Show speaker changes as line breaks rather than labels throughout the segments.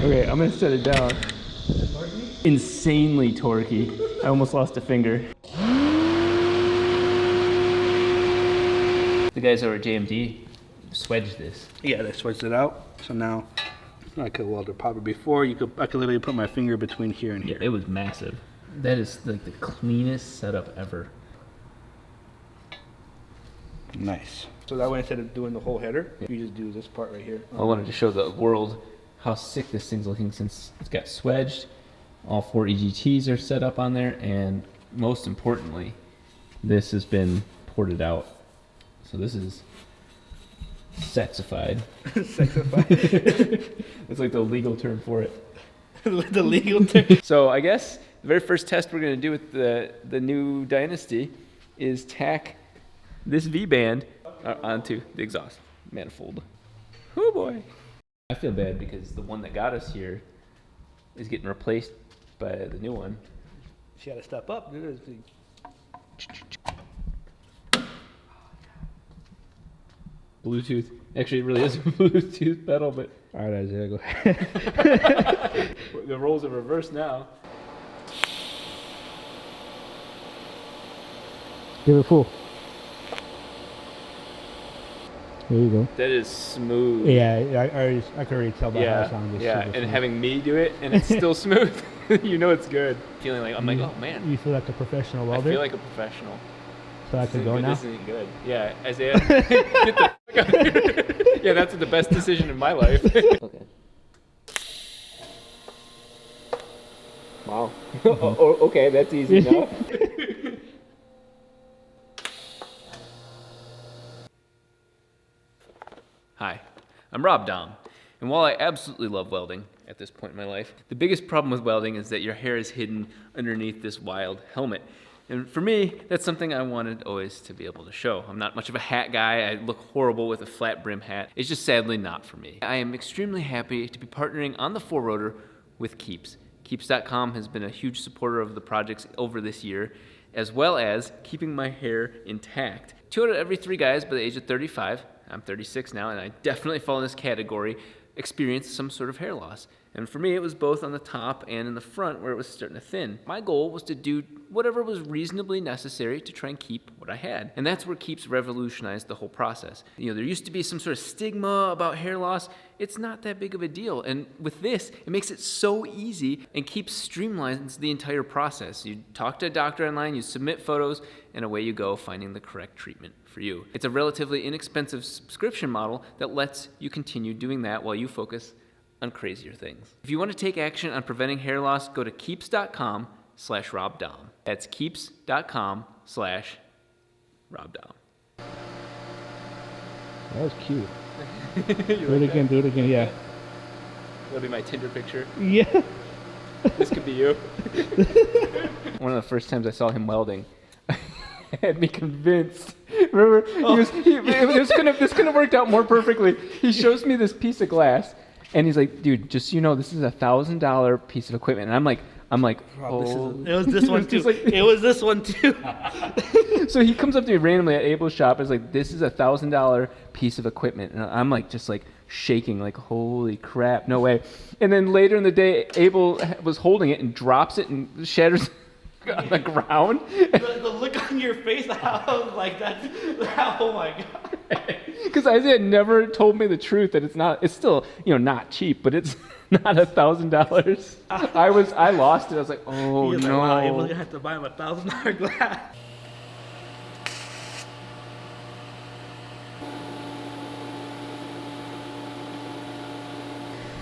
Okay, I'm gonna set it down. Insanely torquey. I almost lost a finger. The guys over at JMD swedged this.
Yeah, they switched it out. So now I could weld it proper. Before I could literally put my finger between here and here.
Yeah, it was massive. That is like the cleanest setup ever.
Nice. So that way, instead of doing the whole header, you just do this part right here.
I wanted to show the world how sick this thing's looking since it's got swedged. All 4 EGTs are set up on there, and most importantly, this has been ported out. So this is sexified.
Sexified.
It's like the legal term for it.
The legal term.
So I guess the very first test we're going to do with the new Dynasty is tack this V-band onto the exhaust manifold. Oh boy. I feel bad because the one that got us here is getting replaced by the new one.
She had to step up.
Bluetooth. Actually, it really is a Bluetooth pedal, but...
All right, Isaiah, go
ahead. The roles are reversed now.
Give it full. There you go.
That is smooth.
Yeah, I could already tell by how it sounded.
Yeah, and having me do it, and it's still smooth, you know it's good. Feeling like, I'm like, oh man.
You feel like a professional welder?
I feel like a professional.
So I could go now?
This isn't good. Yeah, Isaiah, get the fuck out of here. Yeah, that's the best decision in my life. Okay. Wow. Okay, that's easy enough. Hi, I'm Rob Dahm, and while I absolutely love welding at this point in my life, the biggest problem with welding is that your hair is hidden underneath this wild helmet. And for me, that's something I wanted always to be able to show. I'm not much of a hat guy. I look horrible with a flat brim hat. It's just sadly not for me. I am extremely happy to be partnering on the 4-rotor with Keeps. Keeps.com has been a huge supporter of the projects over this year, as well as keeping my hair intact. 2 out of every 3 guys by the age of 35, I'm 36 now, and I definitely fall in this category, experienced some sort of hair loss. And for me, it was both on the top and in the front where it was starting to thin. My goal was to do whatever was reasonably necessary to try and keep what I had. And that's where Keeps revolutionized the whole process. You know, there used to be some sort of stigma about hair loss. It's not that big of a deal. And with this, it makes it so easy, and Keeps streamlines the entire process. You talk to a doctor online, you submit photos, and away you go finding the correct treatment for you. It's a relatively inexpensive subscription model that lets you continue doing that while you focus on crazier things. If you want to take action on preventing hair loss, go to keeps.com/RobDahm. That's keeps.com/RobDahm.
That was cute. Do it again, yeah.
That'll be my Tinder picture.
Yeah.
This could be you. One of the first times I saw him welding, had me convinced. Remember, this could have worked out more perfectly. He shows me this piece of glass, and he's like, "Dude, just so you know, this is $1,000 piece of equipment." And I'm like, oh.
It was this one too. It was this one too.
So he comes up to me randomly at Abel's shop. And is like, "This is $1,000 piece of equipment," and I'm like, just like shaking, like, holy crap, no way. And then later in the day, Abel was holding it and drops it and shatters on the ground.
The look on your face, I was like, oh my God.
Because Isaiah never told me the truth that it's still, not cheap, but it's not $1,000. I lost it. I was like, oh no. Like,
wow, Abel's gonna have to buy him $1,000 glass.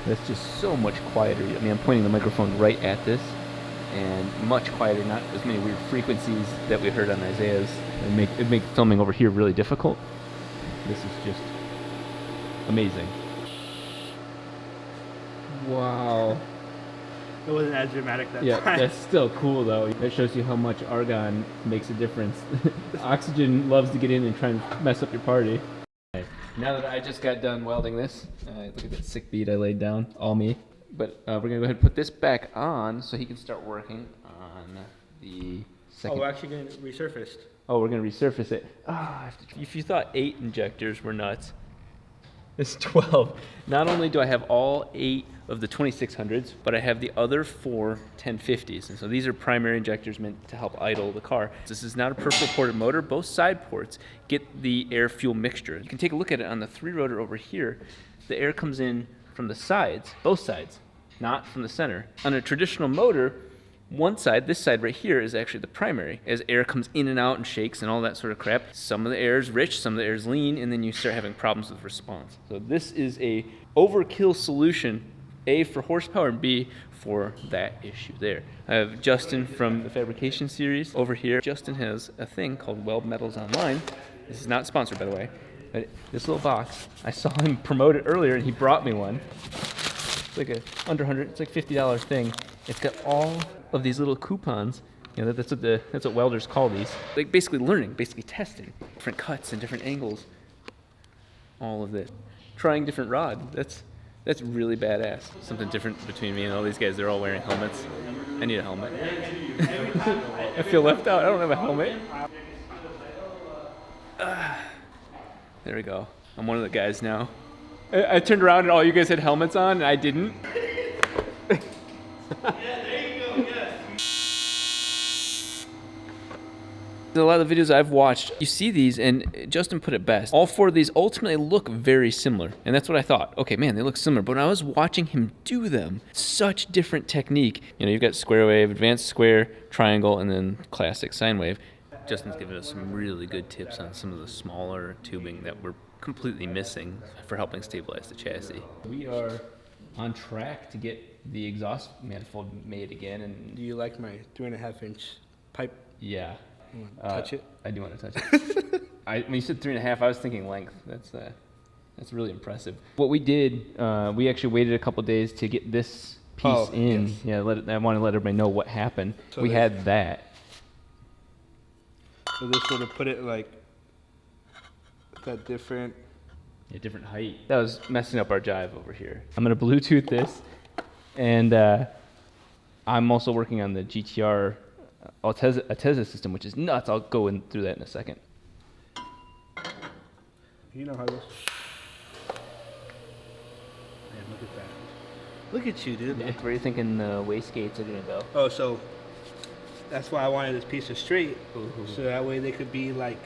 That's just so much quieter. I mean, I'm pointing the microphone right at this, and much quieter, not as many weird frequencies that we heard on Isaiah's. It make filming over here really difficult. This is just amazing. Wow.
It wasn't as dramatic that time.
Yeah, that's still cool though. That shows you how much argon makes a difference. Oxygen loves to get in and try and mess up your party. Now that I just got done welding this, look at that sick bead I laid down, all me. But we're gonna go ahead and put this back on so he can start working on the second.
Oh, we're actually gonna resurface.
Oh, we're gonna resurface it. If you thought 8 injectors were nuts, it's 12. Not only do I have all 8 of the 2600s, but I have the other 4 1050s. And so these are primary injectors meant to help idle the car. This is not a peripheral ported motor. Both side ports get the air-fuel mixture. You can take a look at it on the 3-rotor over here. The air comes in from the sides, both sides, not from the center. On a traditional motor, one side, this side right here, is actually the primary. As air comes in and out and shakes and all that sort of crap, some of the air is rich, some of the air is lean, and then you start having problems with response. So this is a overkill solution, A, for horsepower, and B, for that issue there. I have Justin from the fabrication series over here. Justin has a thing called Weld Metals Online. This is not sponsored, by the way. But this little box, I saw him promote it earlier, and he brought me one. It's like a under 100, it's like $50 thing. It's got all of these little coupons. You know, that's what welders call these. Like basically learning, basically testing different cuts and different angles. All of this. Trying different rod. That's really badass. Something different between me and all these guys. They're all wearing helmets. I need a helmet. I feel left out. I don't have a helmet. There we go. I'm one of the guys now. I turned around and all you guys had helmets on and I didn't. A lot of the videos I've watched, you see these, and Justin put it best. All 4 of these ultimately look very similar, and that's what I thought. Okay, man, they look similar, but when I was watching him do them, such different technique. You know, you've got square wave, advanced square, triangle, and then classic sine wave. Justin's given us some really good tips on some of the smaller tubing that we're completely missing for helping stabilize the chassis. We are on track to get the exhaust manifold made again. And
Do you like my 3.5-inch pipe?
Yeah.
You want to touch it?
I do want to touch it. When you said 3.5, I was thinking length. That's really impressive. What we did, we actually waited a couple days to get this piece in. Yes. Yeah, I want to let everybody know what happened. So we had that.
So this would have put it like that different.
Yeah, different height. That was messing up our jive over here. I'm gonna Bluetooth this, and I'm also working on the GTR Altezza system, which is nuts. I'll go through that in a second.
You know how this. Man, look at that. Look at you, dude.
Yeah. Where are you thinking the wastegates are gonna go?
Oh, so that's why I wanted this piece of straight, so that way they could be like.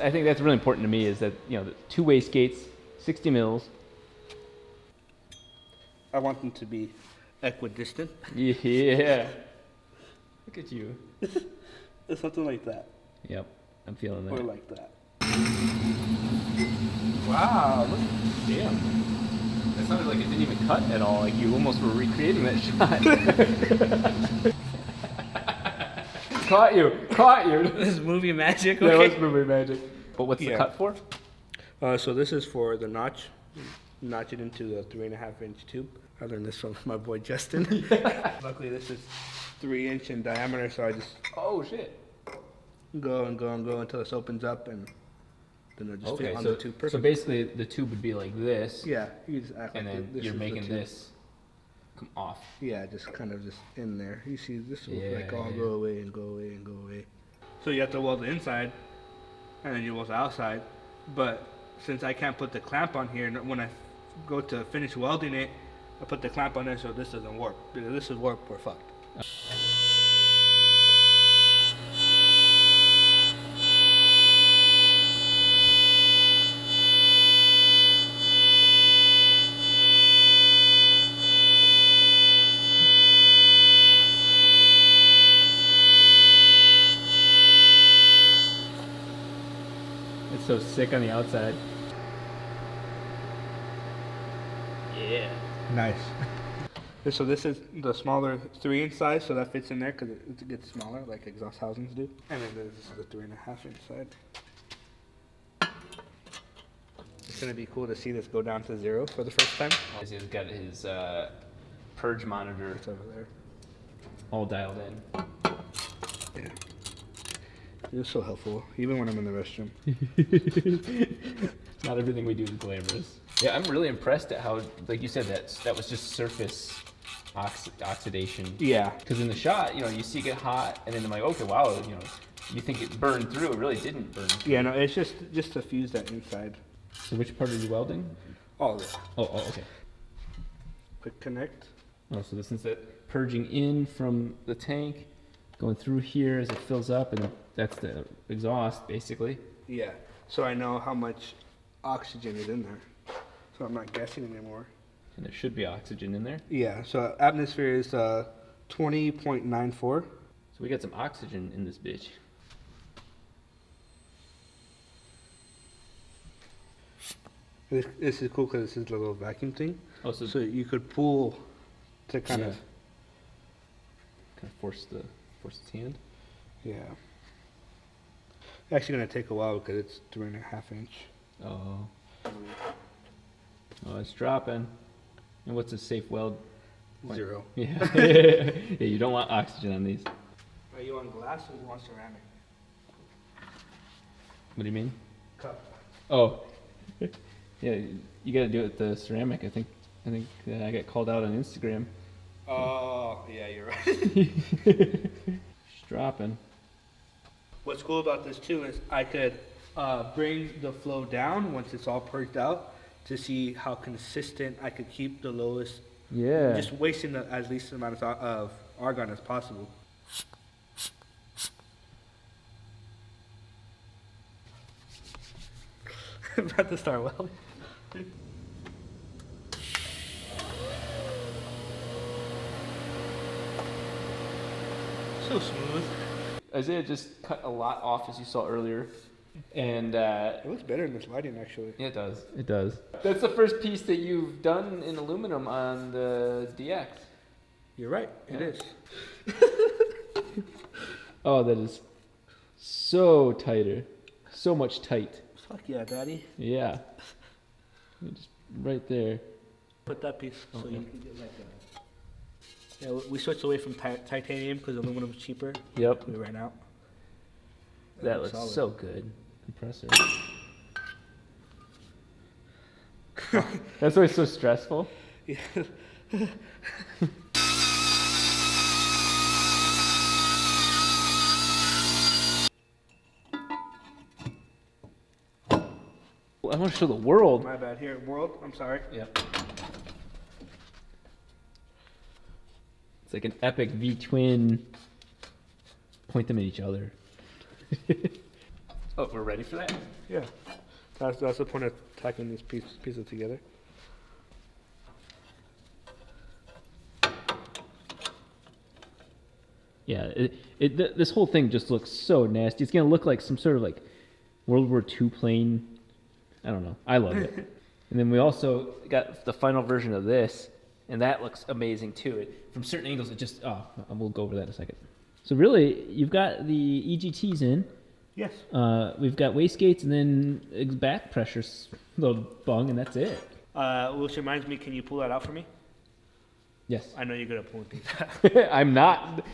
I think that's really important to me is that, you know, the 2 wastegates, 60 mils.
I want them to be equidistant.
Yeah. Look at you.
It's something like that.
Yep, I'm feeling that.
Or like that.
Wow, look, damn. That sounded like it didn't even cut at all, like you almost were recreating that shot. Caught you.
This is movie magic,
okay?
okay?
Yeah, it was movie magic. But what's the cut for?
So this is for the notch. Notch it into the 3.5-inch tube. I learned this from my boy Justin. Luckily this is 3-inch in diameter, so I just
oh shit,
go until this opens up, and then it'll just fit on the tube perfect.
So basically the tube would be like this.
Yeah, you just act
and
like
then
this
you're
is
making this come off.
Yeah, just kind of just in there. You see this will like all go away and go away and go away. So you have to weld the inside, and then you weld the outside. But since I can't put the clamp on here, when I go to finish welding it, I put the clamp on there so this doesn't warp. Because if this is warped, we're fucked.
It's so sick on the outside. Yeah.
Nice. So this is the smaller 3-inch size, so that fits in there because it gets smaller, like exhaust housings do. And then this is the 3.5-inch side. It's gonna be cool to see this go down to 0 for the first time.
He's got his purge monitor.
It's over there.
All dialed in.
Yeah. It's so helpful, even when I'm in the restroom.
Not everything we do is glamorous. Yeah, I'm really impressed at how, like you said, that was just surface oxidation.
Yeah.
Because in the shot, you know, you see it get hot, and then I'm like, okay, wow, you know, you think it burned through, it really didn't burn through.
Yeah, no, it's just to fuse that inside.
So which part are you welding?
All of it.
Oh, okay.
quick connect.
Oh, so this is that purging in from the tank, going through here as it fills up, and that's the exhaust, basically.
Yeah. So I know how much oxygen is in there. So I'm not guessing anymore.
And there should be oxygen in there.
Yeah. So atmosphere is 20.94.
So we got some oxygen in this bitch.
This is cool because this is a little vacuum thing.
Oh, so
you could pull to kind of
force its hand.
Yeah. Actually gonna take a while because it's 3.5 inch.
Oh. Oh, it's dropping. And what's a safe weld?
0.
Yeah. Yeah, you don't want oxygen on these.
Are you on glass or you want ceramic?
What do you mean?
Cup.
Oh. Yeah, you gotta do it with the ceramic. I think I got called out on Instagram.
Oh, yeah, you're right.
It's dropping.
What's cool about this too is I could bring the flow down once it's all purged out to see how consistent I could keep the lowest.
Yeah.
Just wasting the as least amount of argon as possible. I'm about to start welding. So smooth.
Isaiah just cut a lot off, as you saw earlier. And
It looks better in this lighting, actually.
yeah, it does. It does. That's the first piece that you've done in aluminum on the DX.
You're right. It is.
Oh, that is so tighter. So much tight.
Fuck yeah, daddy.
Yeah. Just right there.
Put that piece so you can get like a... Yeah, we switched away from titanium because aluminum is cheaper.
Yep.
We ran out.
That looks
solid.
so good. Compressor. That's why it's so stressful.
Yeah.
I want to show the world.
My bad. Here, world. I'm sorry.
Yep. It's like an epic V-twin. Point them at each other. Oh, we're ready for that?
Yeah. That's the point of tacking these pieces together.
Yeah, this whole thing just looks so nasty. It's gonna look like some sort of like World War II plane. I don't know. I love it. And then we also got the final version of this, and that looks amazing too. From certain angles, it just we'll go over that in a second. So really, you've got the EGTs in.
Yes.
We've got wastegates and then back pressures, little bung, and that's it.
Which reminds me, can you pull that out for me?
Yes.
I know you're good at pulling things out.
I'm not.